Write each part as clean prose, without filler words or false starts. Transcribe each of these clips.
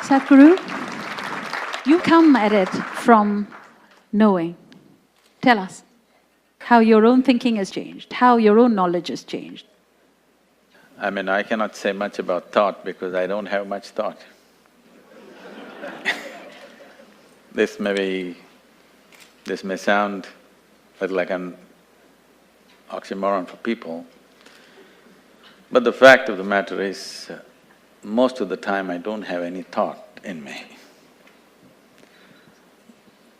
Sadhguru, you come at it from knowing. Tell us how your own thinking has changed, how your own knowledge has changed. I cannot say much about thought because I don't have much thought. This may sound like an oxymoron for people, but the fact of the matter is, most of the time I don't have any thought in me.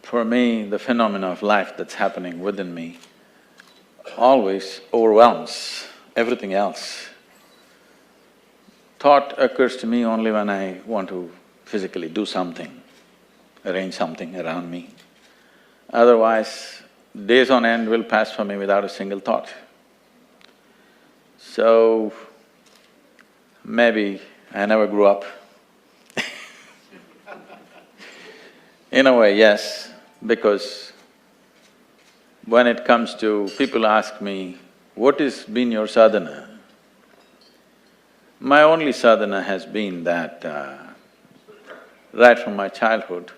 For me, the phenomena of life that's happening within me always overwhelms everything else. Thought occurs to me only when I want to physically do something, arrange something around me. Otherwise, days on end will pass for me without a single thought. So, maybe I never grew up. In a way, yes, because when it comes to… people ask me, what has been your sadhana? My only sadhana has been that right from my childhood,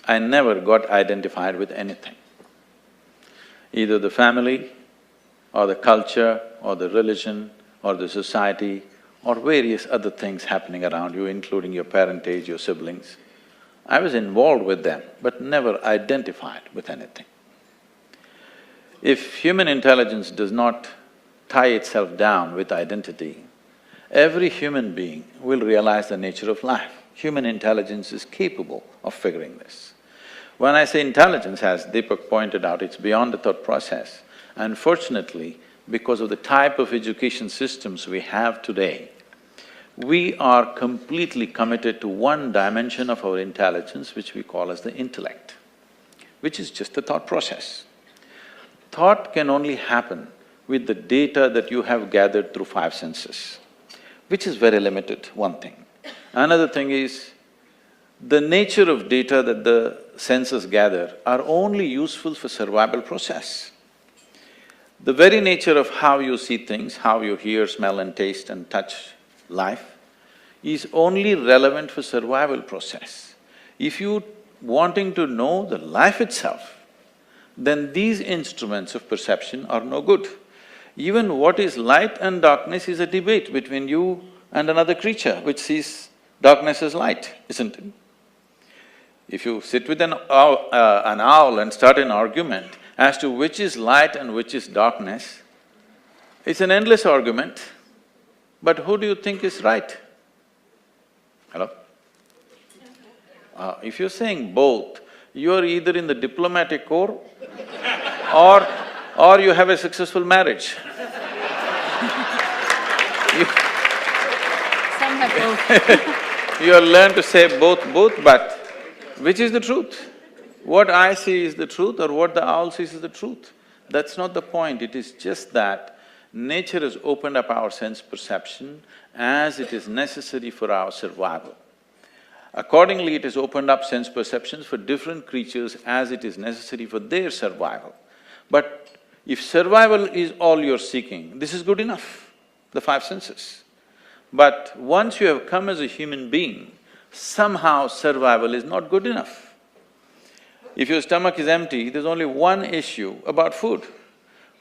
I never got identified with anything. Either the family, or the culture, or the religion, or the society, or various other things happening around you, including your parentage, your siblings. I was involved with them, but never identified with anything. If human intelligence does not tie itself down with identity, every human being will realize the nature of life. Human intelligence is capable of figuring this. When I say intelligence, as Deepak pointed out, it's beyond the thought process. Unfortunately, because of the type of education systems we have today, we are completely committed to one dimension of our intelligence, which we call as the intellect, which is just the thought process. Thought can only happen with the data that you have gathered through five senses, which is very limited, one thing. Another thing is, the nature of data that the senses gather are only useful for survival process. The very nature of how you see things, how you hear, smell and taste and touch life is only relevant for survival process. If you wanting to know the life itself, then these instruments of perception are no good. Even what is light and darkness is a debate between you and another creature which sees darkness as light, isn't it? If you sit with an owl and start an argument as to which is light and which is darkness, it's an endless argument, but who do you think is right? Hello? If you're saying both, you're either in the diplomatic corps or you have a successful marriage. Some have both. You have learned to say both, but which is the truth? What I see is the truth or what the owl sees is the truth? That's not the point, it is just that nature has opened up our sense perception as it is necessary for our survival. Accordingly, it has opened up sense perceptions for different creatures as it is necessary for their survival. But if survival is all you're seeking, this is good enough, the five senses. But once you have come as a human being, somehow survival is not good enough. If your stomach is empty, there's only one issue about food.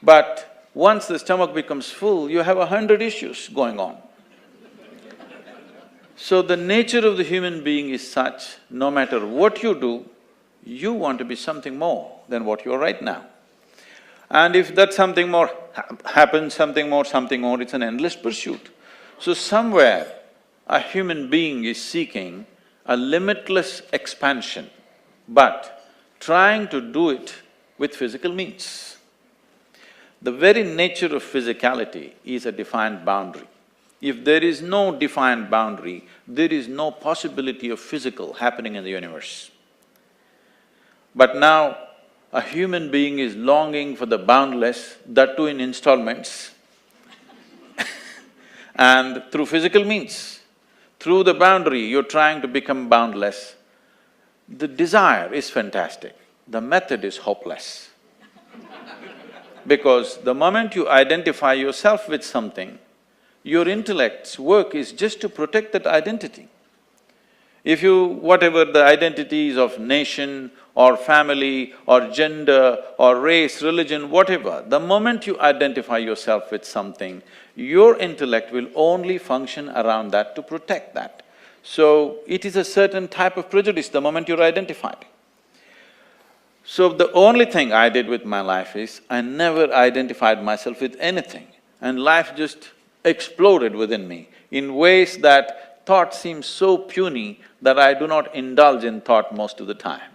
But once the stomach becomes full, you have 100 issues going on. So the nature of the human being is such, no matter what you do, you want to be something more than what you are right now. And if that something more happens, something more, it's an endless pursuit. So somewhere, a human being is seeking a limitless expansion, but trying to do it with physical means. The very nature of physicality is a defined boundary. If there is no defined boundary, there is no possibility of physical happening in the universe. But now, a human being is longing for the boundless, that too in installments and through physical means. Through the boundary, you're trying to become boundless. The desire is fantastic, the method is hopeless. Because the moment you identify yourself with something, your intellect's work is just to protect that identity. If you… whatever the identities of nation or family or gender or race, religion, whatever, the moment you identify yourself with something, your intellect will only function around that to protect that. So, it is a certain type of prejudice the moment you're identified. So, the only thing I did with my life is, I never identified myself with anything, and life just exploded within me in ways that thought seems so puny that I do not indulge in thought most of the time.